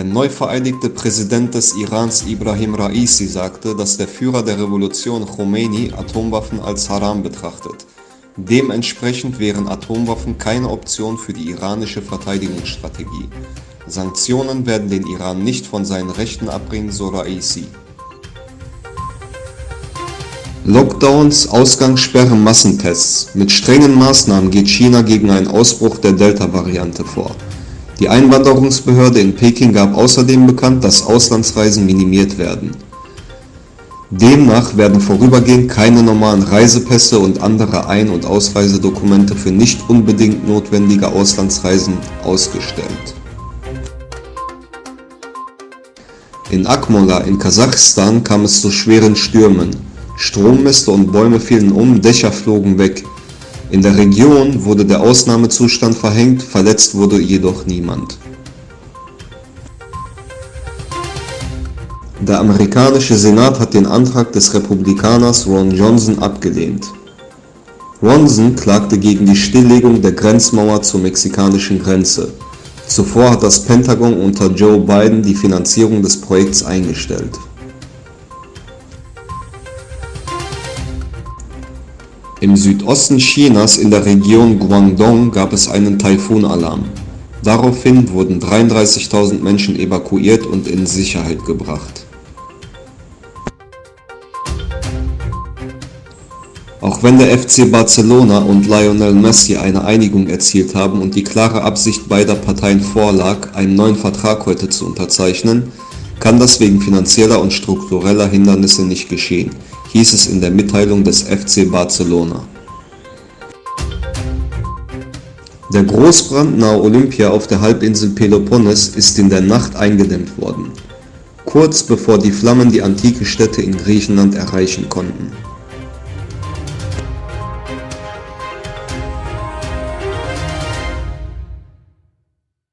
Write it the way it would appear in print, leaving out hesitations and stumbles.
Der neu vereidigte Präsident des Irans Ibrahim Raisi sagte, dass der Führer der Revolution Khomeini Atomwaffen als Haram betrachtet. Dementsprechend wären Atomwaffen keine Option für die iranische Verteidigungsstrategie. Sanktionen werden den Iran nicht von seinen Rechten abbringen, so Raisi. Lockdowns, Ausgangssperren, Massentests. Mit strengen Maßnahmen geht China gegen einen Ausbruch der Delta-Variante vor. Die Einwanderungsbehörde in Peking gab außerdem bekannt, dass Auslandsreisen minimiert werden. Demnach werden vorübergehend keine normalen Reisepässe und andere Ein- und Ausreisedokumente für nicht unbedingt notwendige Auslandsreisen ausgestellt. In Akmola in Kasachstan kam es zu schweren Stürmen. Strommeste und Bäume fielen um, Dächer flogen weg. In der Region wurde der Ausnahmezustand verhängt, verletzt wurde jedoch niemand. Der amerikanische Senat hat den Antrag des Republikaners Ron Johnson abgelehnt. Johnson klagte gegen die Stilllegung der Grenzmauer zur mexikanischen Grenze. Zuvor hat das Pentagon unter Joe Biden die Finanzierung des Projekts eingestellt. Im Südosten Chinas in der Region Guangdong gab es einen Taifunalarm. Daraufhin wurden 33.000 Menschen evakuiert und in Sicherheit gebracht. Auch wenn der FC Barcelona und Lionel Messi eine Einigung erzielt haben und die klare Absicht beider Parteien vorlag, einen neuen Vertrag heute zu unterzeichnen, kann das wegen finanzieller und struktureller Hindernisse nicht geschehen, hieß es in der Mitteilung des FC Barcelona. Der Großbrand nahe Olympia auf der Halbinsel Peloponnes ist in der Nacht eingedämmt worden, kurz bevor die Flammen die antike Stätte in Griechenland erreichen konnten.